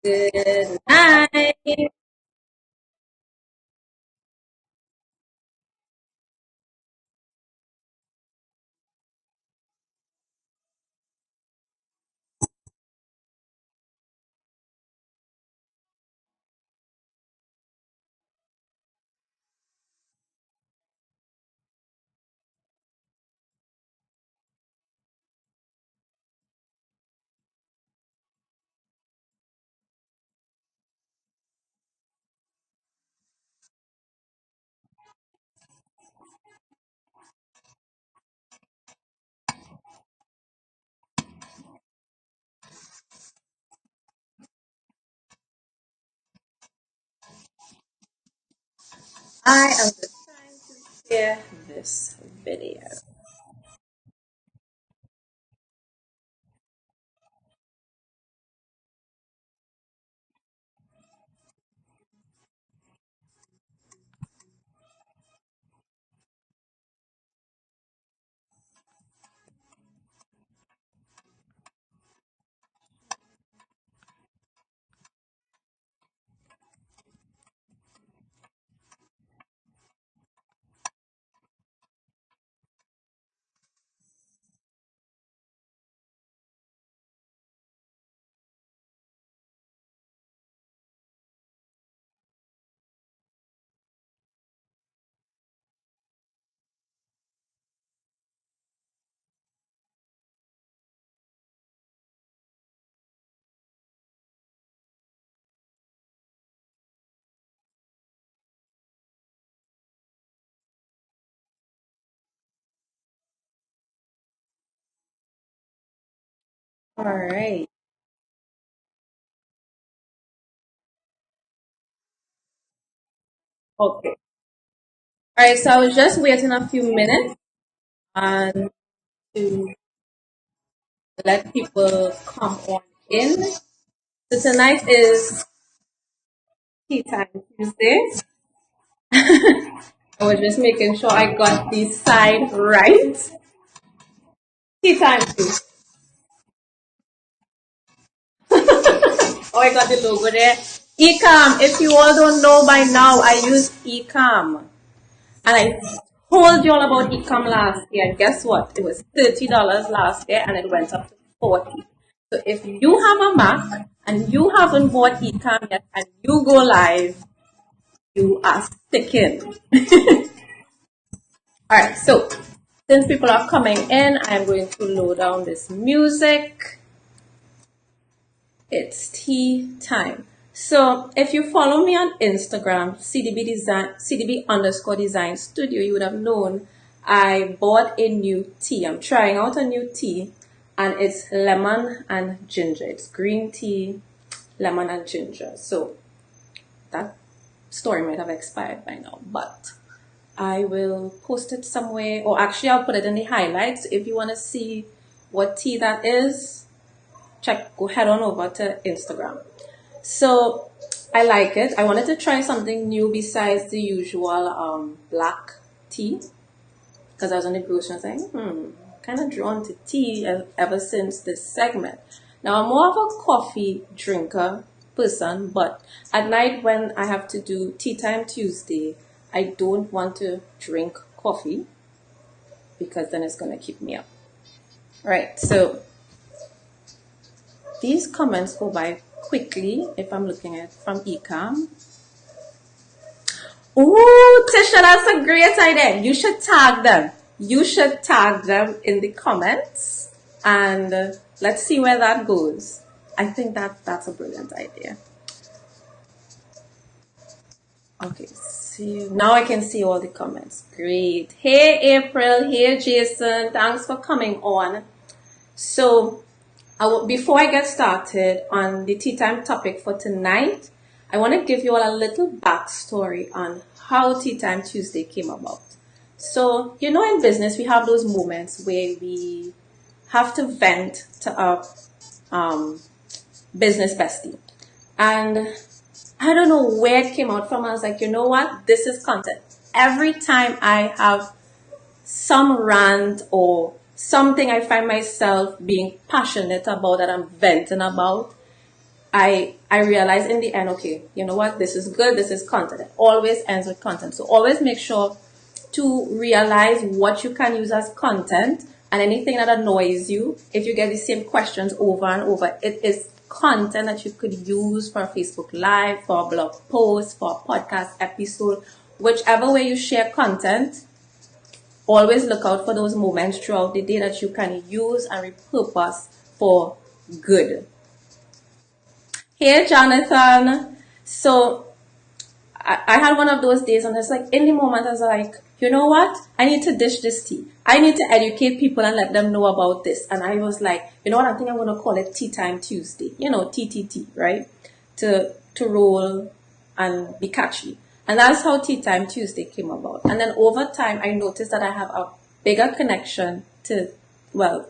Good night. I am just trying to share this video. All right. Okay. All right. So I was just waiting a few minutes and to let people come on in. So tonight is Tea Time Tuesday. I was just making sure I got the side right. Tea Time Tuesday. Oh, I got the logo there. Ecom. If you all don't know by now, I use Ecom. And I told you all about Ecom last year. And guess what? It was $30 last year and it went up to 40. So if you have a Mac and you haven't bought Ecom yet and you go live, you are sticking. Alright, so since people are coming in, I'm going to load down this music. It's tea time. So if you follow me on Instagram, CDB underscore design studio, you would have known I bought a new tea. I'm trying out a new tea and it's lemon and ginger. It's green tea, lemon and ginger. So that story might have expired by now, but I will post it somewhere, or actually I'll put it in the highlights. If you want to see what tea that is, go head on over to Instagram. So I like it. I wanted to try something new besides the usual black tea because I was on the grocery and I was like, kind of drawn to tea ever since this segment. Now I'm more of a coffee drinker person, but at night when I have to do Tea Time Tuesday, I don't want to drink coffee because then it's going to keep me up. Right, so these comments go by quickly if I'm looking at from Ecom. Ooh, Tisha, that's a great idea. You should tag them. You should tag them in the comments and let's see where that goes. I think that's a brilliant idea. Okay, see now I can see all the comments. Great. Hey April, hey Jason, thanks for coming on. So before I get started on the tea time topic for tonight, I want to give you all a little backstory on how Tea Time Tuesday came about. So, you know, in business, we have those moments where we have to vent to our business bestie. And I don't know where it came out from. I was like, you know what? This is content. Every time I have some rant or something I find myself being passionate about that I'm venting about, I realized in the end, okay, you know what, this is good, this is content. It always ends with content. So always make sure to realize what you can use as content, and anything that annoys you, if you get the same questions over and over, it is content that you could use for a Facebook Live, for a blog post, for a podcast episode. Whichever way you share content, always look out for those moments throughout the day that you can use and repurpose for good. Hey, Jonathan. So I had one of those days, and it's like in the moment I was like, you know what? I need to dish this tea. I need to educate people and let them know about this. And I was like, you know what? I think I'm going to call it Tea Time Tuesday. You know, TTT, right? To roll and be catchy. And that's how Tea Time Tuesday came about. And then over time, I noticed that I have a bigger connection to, well,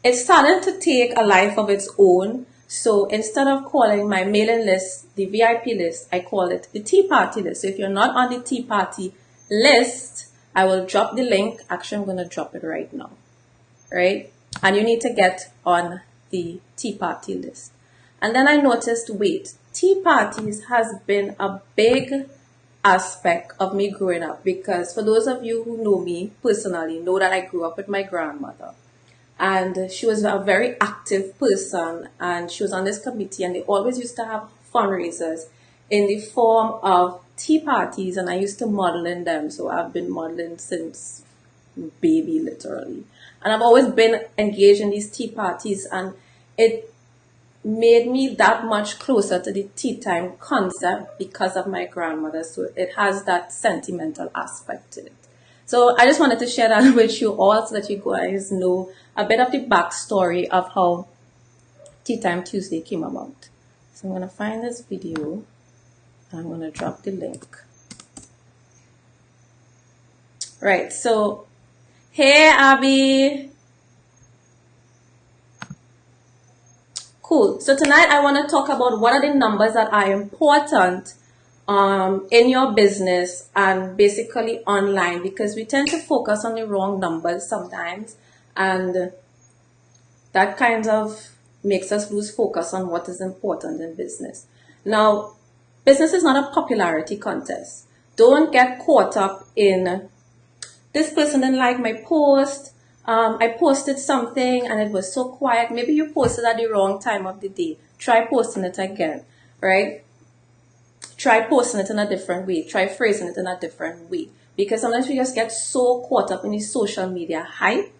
it started to take a life of its own. So instead of calling my mailing list the VIP list, I call it the Tea Party list. So if you're not on the Tea Party list, I will drop the link. Actually, I'm going to drop it right now, right? And you need to get on the Tea Party list. And then I noticed, wait, tea parties has been a big aspect of me growing up, because for those of you who know me personally, know that I grew up with my grandmother. And she was a very active person, and she was on this committee, and they always used to have fundraisers in the form of tea parties, and I used to model in them. So I've been modeling since baby, literally. And I've always been engaged in these tea parties, and it made me that much closer to the tea time concept because of my grandmother. So it has that sentimental aspect to it. So I just wanted to share that with you all so that you guys know a bit of the backstory of how Tea Time Tuesday came about. So I'm going to find this video and I'm going to drop the link. Right, so hey Abby. Cool. So tonight I want to talk about what are the numbers that are important in your business and basically online, because we tend to focus on the wrong numbers sometimes, and that kind of makes us lose focus on what is important in business. Now, business is not a popularity contest. Don't get caught up in this person didn't like my post. I posted something and it was so quiet. Maybe you posted at the wrong time of the day. Try posting it again, right? Try posting it in a different way. Try phrasing it in a different way. Because sometimes we just get so caught up in the social media hype,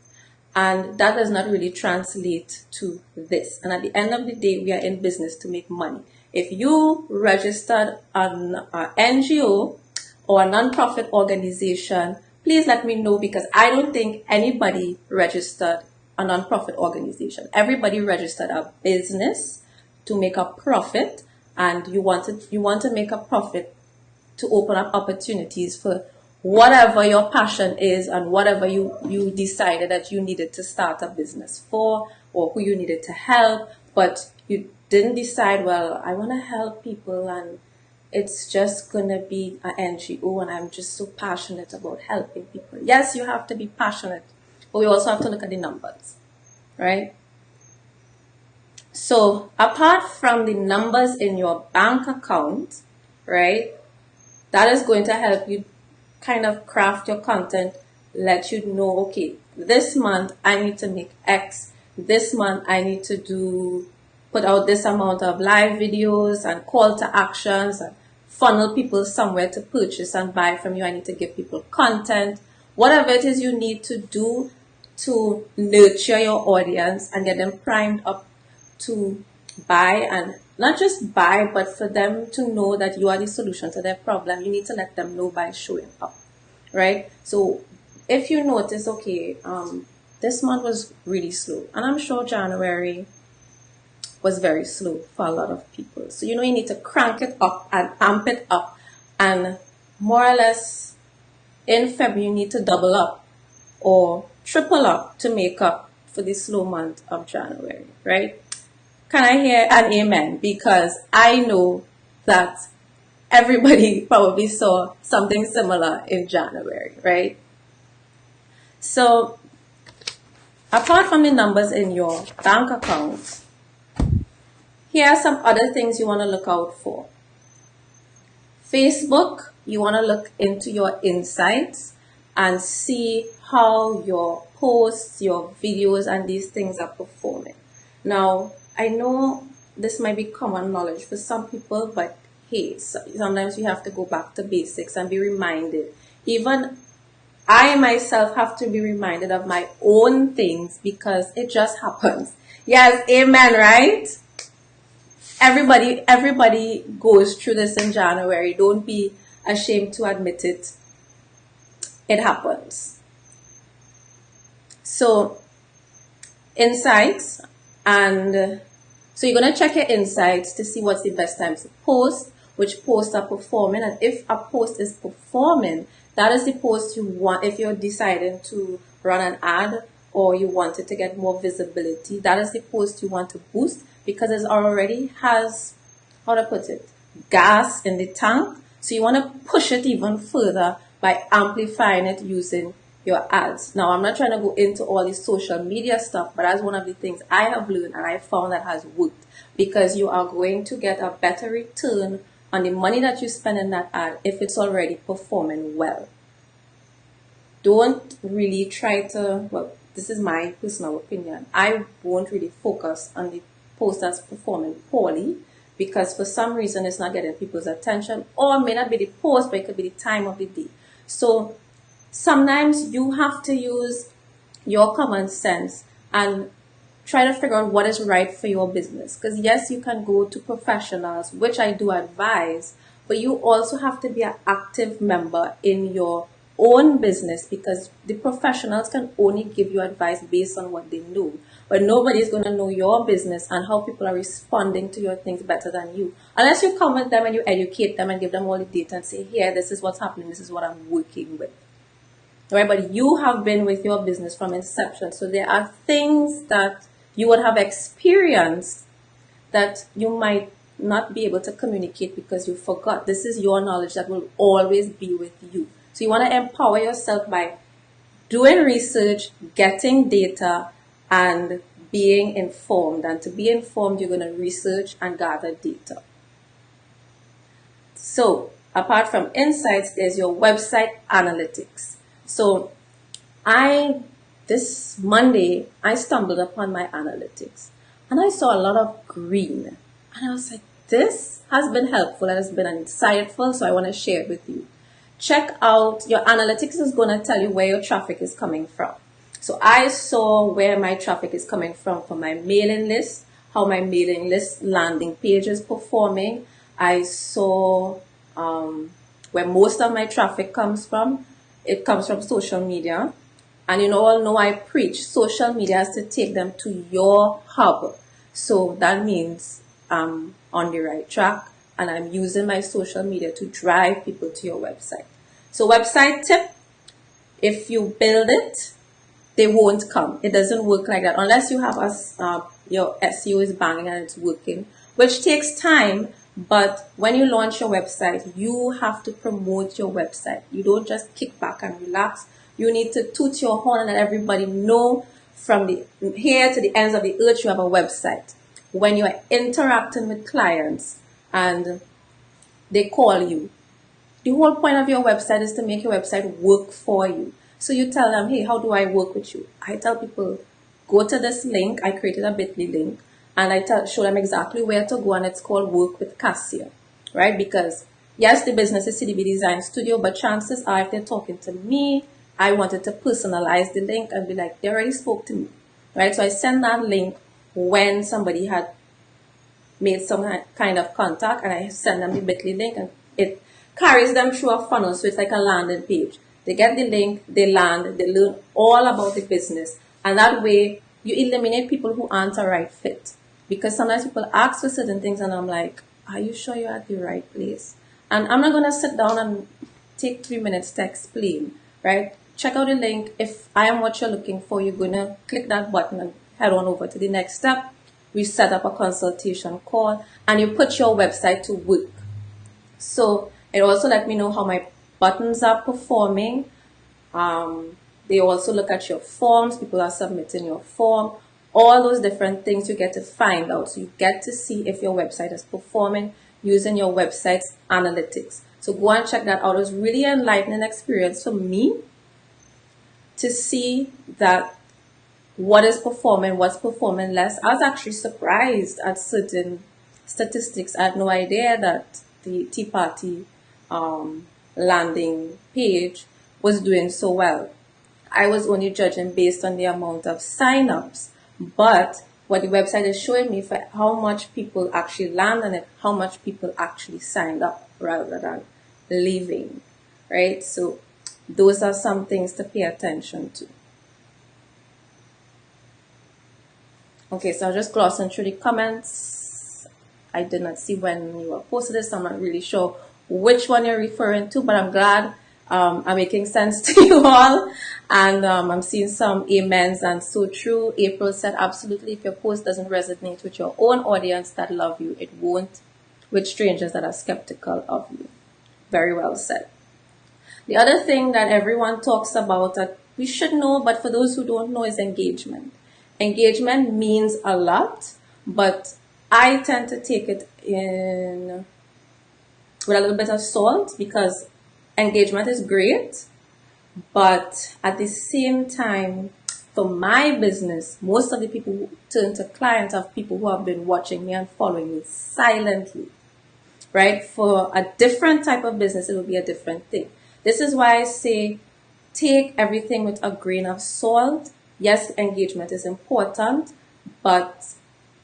and that does not really translate to this. And at the end of the day, we are in business to make money. If you registered an NGO or a non-profit organization, please let me know, because I don't think anybody registered a non-profit organization. Everybody registered a business to make a profit, and you want to make a profit to open up opportunities for whatever your passion is and whatever you decided that you needed to start a business for, or who you needed to help, but you didn't decide, well, I want to help people and it's just going to be an NGO and I'm just so passionate about helping people. Yes, you have to be passionate, but we also have to look at the numbers, right? So apart from the numbers in your bank account, right, that is going to help you kind of craft your content, let you know, okay, this month I need to make X. This month I need to put out this amount of live videos and call to actions and funnel people somewhere to purchase and buy from you. I need to give people content. Whatever it is you need to do to nurture your audience and get them primed up to buy, and not just buy, but for them to know that you are the solution to their problem. You need to let them know by showing up, right? So if you notice, okay, this month was really slow, and I'm sure January was very slow for a lot of people. So, you need to crank it up and amp it up, and more or less in February, you need to double up or triple up to make up for the slow month of January, right? Can I hear an amen? Because I know that everybody probably saw something similar in January, right? So apart from the numbers in your bank account, Here are some other things you want to look out for. Facebook, you want to look into your insights and see how your posts, your videos, and these things are performing. Now, I know this might be common knowledge for some people, but hey, sometimes you have to go back to basics and be reminded. Even I myself have to be reminded of my own things because it just happens. Yes, amen, right? Everybody goes through this in January. Don't be ashamed to admit it. It happens. So, insights, and so you're going to check your insights to see what's the best time to post, which posts are performing, and if a post is performing, that is the post you want. If you're deciding to run an ad or you want it to get more visibility, that is the post you want to boost because it already has, how to put it, gas in the tank. So you want to push it even further by amplifying it using your ads. Now, I'm not trying to go into all this social media stuff, but that's one of the things I have learned and I found that has worked, because you are going to get a better return on the money that you spend in that ad if it's already performing well. Don't really try to, well, this is my personal opinion, I won't really focus on the post that's performing poorly because for some reason it's not getting people's attention, or it may not be the post, but it could be the time of the day. So sometimes you have to use your common sense and try to figure out what is right for your business. Because yes, you can go to professionals, which I do advise, but you also have to be an active member in your own business, because the professionals can only give you advice based on what they know. But nobody is going to know your business and how people are responding to your things better than you. Unless you come with them and you educate them and give them all the data and say, here, this is what's happening, this is what I'm working with. Right? But you have been with your business from inception. So there are things that you would have experienced that you might not be able to communicate because you forgot. This is your knowledge that will always be with you. So you want to empower yourself by doing research, getting data, and being informed. And to be informed, you're going to research and gather data. So apart from insights, there's your website analytics. So this Monday, I stumbled upon my analytics and I saw a lot of green. And I was like, this has been helpful and has been insightful, so I want to share it with you. Check out your analytics. Is going to tell you where your traffic is coming from. So I saw where my traffic is coming from for my mailing list, how my mailing list landing page is performing. I saw where most of my traffic comes from. It comes from social media. And you all know I preach social media has to take them to your hub. So that means I'm on the right track and I'm using my social media to drive people to your website. So website tip, if you build it, they won't come. It doesn't work like that unless you have your SEO is banging and it's working, which takes time. But when you launch your website, you have to promote your website. You don't just kick back and relax. You need to toot your horn and let everybody know from the here to the ends of the earth you have a website. When you are interacting with clients and they call you, the whole point of your website is to make your website work for you. So you tell them, hey, how do I work with you? I tell people, go to this link. I created a bit.ly link. And I show them exactly where to go, and it's called Work with Cassia, right? Because yes, the business is CDB Design Studio, but chances are if they're talking to me, I wanted to personalize the link and be like, they already spoke to me, right? So I send that link when somebody had made some kind of contact, and I send them the bit.ly link, and it carries them through a funnel, so it's like a landing page. They get the link, they land, they learn all about the business, and that way you eliminate people who aren't a right fit. Because sometimes people ask for certain things and I'm like, are you sure you're at the right place? And I'm not going to sit down and take 3 minutes to explain, right? Check out the link. If I am what you're looking for, you're going to click that button and head on over to the next step. We set up a consultation call and you put your website to work. So it also let me know how my buttons are performing. They also look at your forms. People are submitting your form. All those different things you get to find out. So you get to see if your website is performing using your website's analytics. So go and check that out. It was really an enlightening experience for me to see that what is performing, what's performing less. I was actually surprised at certain statistics. I had no idea that the Tea Party landing page was doing so well. I was only judging based on the amount of sign-ups, but what the website is showing me for how much people actually land on it, how much people actually signed up rather than leaving, right? So those are some things to pay attention to. Okay, so I'll just glossing through the comments. I did not see when you were posted this, so I'm not really sure which one you're referring to, but I'm glad I'm making sense to you all. And I'm seeing some amens and so true. April said, absolutely, if your post doesn't resonate with your own audience that love you, it won't with strangers that are skeptical of you. Very well said. The other thing that everyone talks about that we should know, but for those who don't know, is engagement. Engagement means a lot, but I tend to take it in with a little bit of salt, because engagement is great, but at the same time, for my business, most of the people who turn to clients are people who have been watching me and following me silently, right? For a different type of business, it will be a different thing. This is why I say take everything with a grain of salt. Yes, engagement is important, but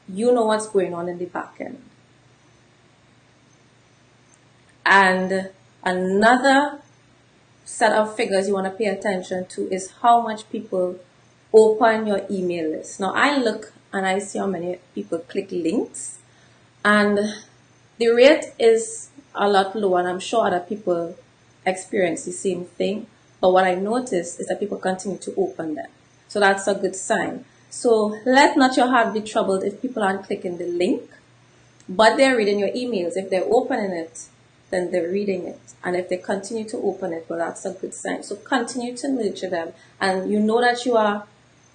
you know what's going on in the back end. And another set of figures you want to pay attention to is how much people open your email list. Now, I look and I see how many people click links, and the rate is a lot lower, and I'm sure other people experience the same thing. But what I notice is that people continue to open them. So that's a good sign. So let not your heart be troubled if people aren't clicking the link, but they're reading your emails. If they're opening it, then they're reading it. And if they continue to open it, well, that's a good sign. So continue to nurture them. And you know that you are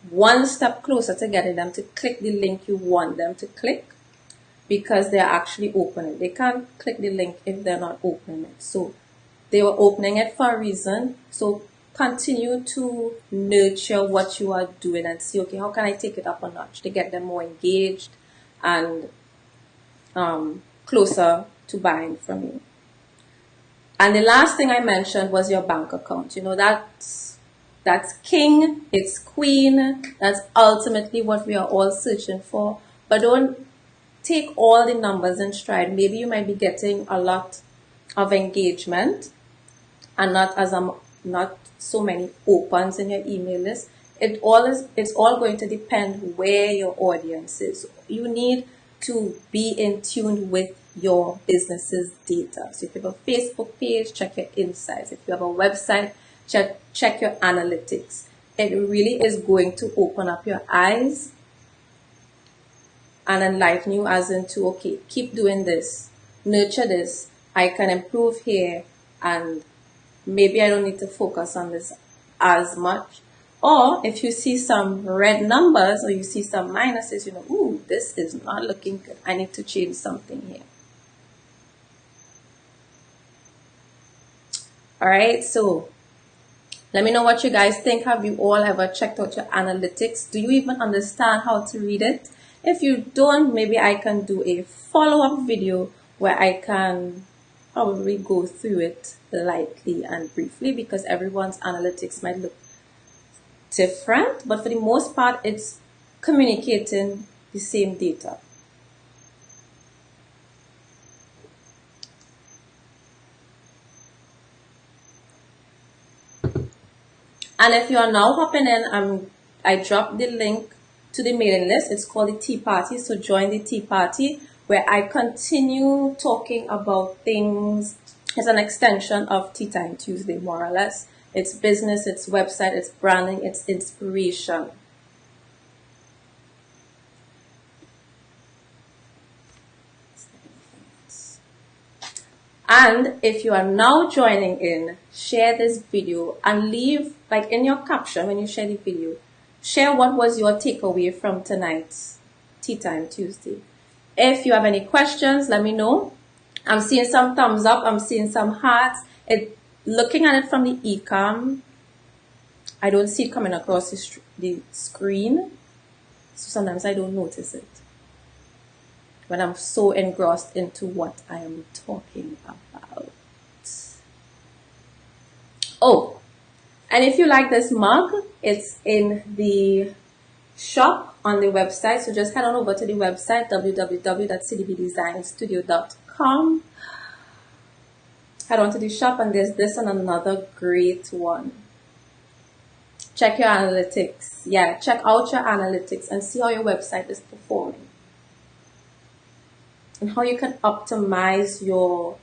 one step closer to getting them to click the link you want them to click, because they're actually opening. They can't click the link if they're not opening it. So they were opening it for a reason. So continue to nurture what you are doing and see, okay, how can I take it up a notch to get them more engaged and closer to buying from you. And the last thing I mentioned was your bank account. You know, that's king, it's queen, that's ultimately what we are all searching for. But don't take all the numbers in stride. Maybe you might be getting a lot of engagement and not so many opens in your email list. It's all going to depend where your audience is. You need to be in tune with your business's data. So if you have a Facebook page, check your insights. If you have a website, check your analytics. It really is going to open up your eyes and enlighten you as into, okay, keep doing this, nurture this, I can improve here, and maybe I don't need to focus on this as much. Or if you see some red numbers or you see some minuses, you know, ooh, this is not looking good. I need to change something here. All right, so let me know what you guys think. Have you all ever checked out your analytics? Do you even understand how to read it? If you don't, maybe I can do a follow-up video where I can probably go through it lightly and briefly, because everyone's analytics might look different, but for the most part, it's communicating the same data. And if you are now hopping in, I dropped the link to the mailing list. It's called the Tea Party. So join the Tea Party, where I continue talking about things. It's an extension of Tea Time Tuesday, more or less. It's business, it's website, it's branding, it's inspiration. And if you are now joining in, share this video and leave, like in your caption when you share the video, Share what was your takeaway from tonight's Tea Time Tuesday. If you have any questions, let me know. I'm seeing some thumbs up. I'm seeing some hearts. Looking at it from the eCam, I don't see it coming across the screen. So sometimes I don't notice it when I'm so engrossed into what I am talking about. Oh, and if you like this mug, it's in the shop on the website. So just head on over to the website, www.cdbdesignstudio.com. Head on to the shop, and there's this and another great one. Check your analytics. Yeah, check out your analytics and see how your website is performing and how you can optimize your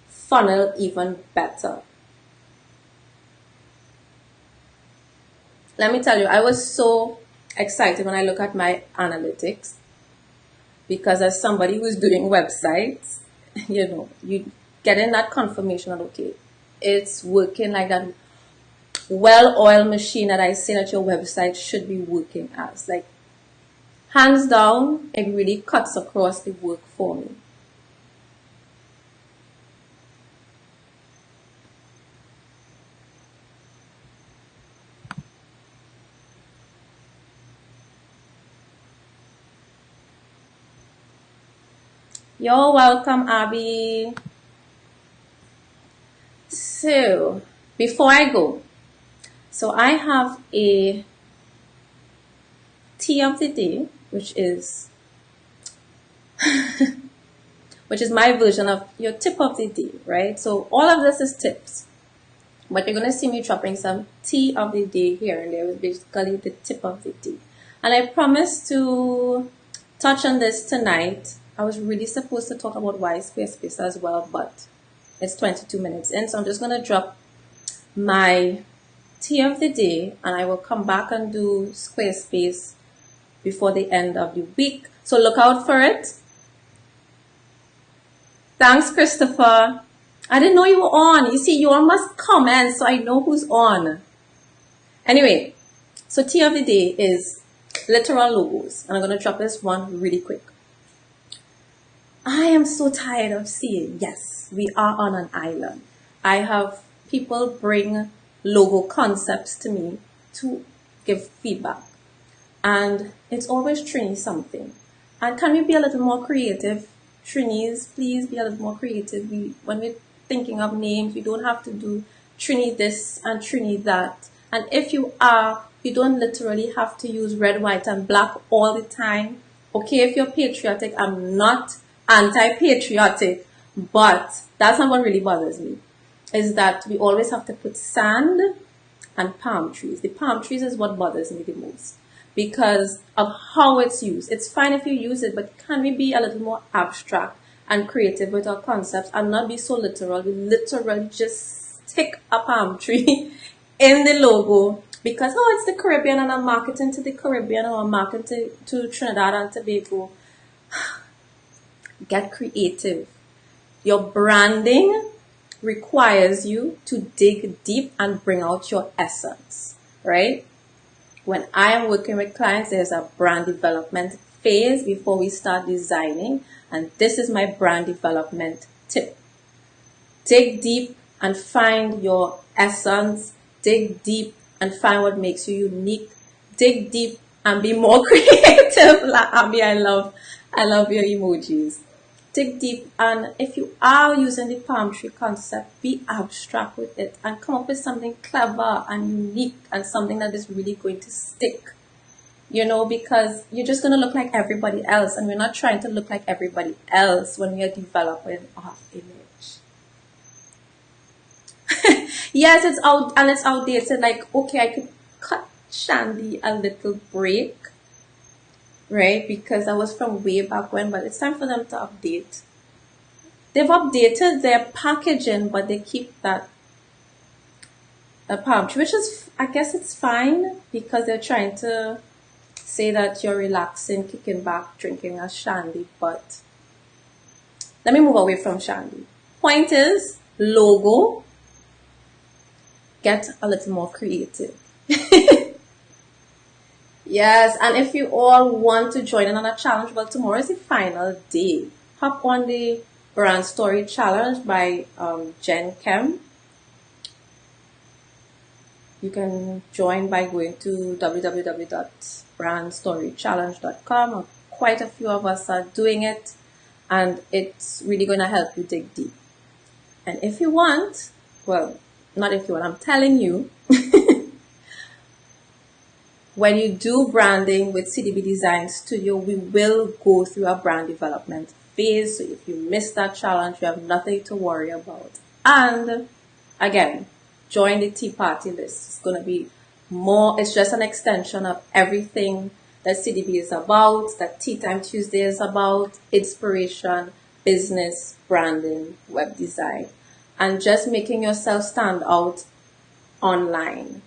funnel even better. Let me tell you, I was so excited when I look at my analytics, because as somebody who's doing websites, you getting that confirmation that, okay, it's working like that well-oiled machine that I say that your website should be working as. Like, hands down, it really cuts across the work for me. You're welcome, Abby. So, before I go, so I have a tea of the day, which is my version of your tip of the day, right? So all of this is tips, but you're going to see me dropping some tea of the day here and there, basically the tip of the day. And I promised to touch on this tonight. I was really supposed to talk about why Squarespace as well, but it's 22 minutes in, so I'm just going to drop my tea of the day, and I will come back and do Squarespace before the end of the week. So look out for it. Thanks, Christopher. I didn't know you were on. You see, you all must comment so I know who's on. Anyway, so tea of the day is literal logos, and I'm going to drop this one really quick. I am so tired of seeing, yes, we are on an island. I have people bring logo concepts to me to give feedback, and it's always Trini something. And can we be a little more creative? Trinis, please be a little more creative. When we're thinking of names, we don't have to do Trini this and Trini that. And if you are, you don't literally have to use red, white, and black all the time. Okay, if you're patriotic, I'm not anti-patriotic, but that's not what really bothers me, is that we always have to put sand and palm trees. The palm trees is what bothers me the most because of how it's used. It's fine if you use it, but can we be a little more abstract and creative with our concepts and not be so literal? We literally just stick a palm tree in the logo because, oh, it's the Caribbean and I'm marketing to the Caribbean or I'm marketing to Trinidad and Tobago. Get creative. Your branding requires you to dig deep and bring out your essence, right? When I am working with clients, there's a brand development phase before we start designing, and this is my brand development tip. Dig deep and find your essence. Dig deep and find what makes you unique. Dig deep and be more creative. Abby, I love your emojis. Dig deep, and if you are using the palm tree concept, be abstract with it and come up with something clever and unique and something that is really going to stick, because you're just going to look like everybody else, and we're not trying to look like everybody else when we are developing our image. Yes, it's outdated. Like, okay, I could cut Shandy a little break, right? Because that was from way back when, but it's time for them to update. They've updated their packaging, but they keep that palm tree, which is, I guess it's fine because they're trying to say that you're relaxing, kicking back, drinking a Shandy, but let me move away from Shandy. Point is, logo, get a little more creative. Yes, and if you all want to join in on a challenge, well, tomorrow is the final day. Hop on the Brand Story Challenge by Jen Kem. You can join by going to www.brandstorychallenge.com. Quite a few of us are doing it, and it's really going to help you dig deep. And if you want, well, not if you want, I'm telling you, when you do branding with CDB Design Studio, we will go through a brand development phase. So if you miss that challenge, you have nothing to worry about. And again, join the Tea Party list. It's going to be more, it's just an extension of everything that CDB is about, that Tea Time Tuesday is about: inspiration, business, branding, web design, and just making yourself stand out online.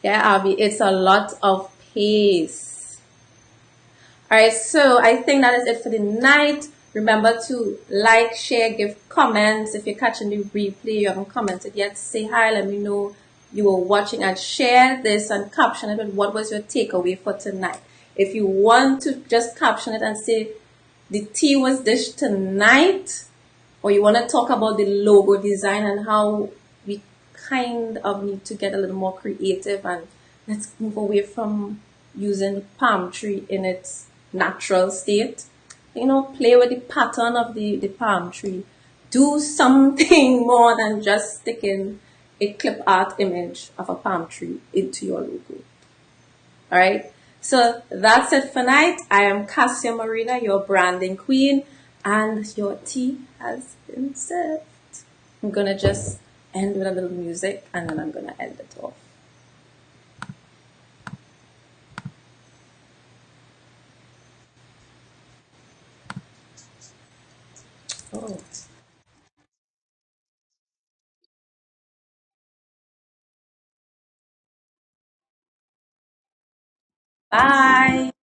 Yeah, Abby, it's a lot of pace. All right, so I think that is it for the night. Remember to like, share, give comments. If you're catching the replay, you haven't commented yet, say hi, let me know you were watching, and share this and caption it with what was your takeaway for tonight. If you want to just caption it and say the tea was dished tonight, or you want to talk about the logo design and how we kind of need to get a little more creative, and let's move away from using the palm tree in its natural state. Play with the pattern of the palm tree. Do something more than just sticking a clip art image of a palm tree into your logo. All right. So that's it for night. I am Cassia Marina, your branding queen, and your tea has been served. I'm going to just end with a little music, and then I'm going to end it off. Oh. Bye.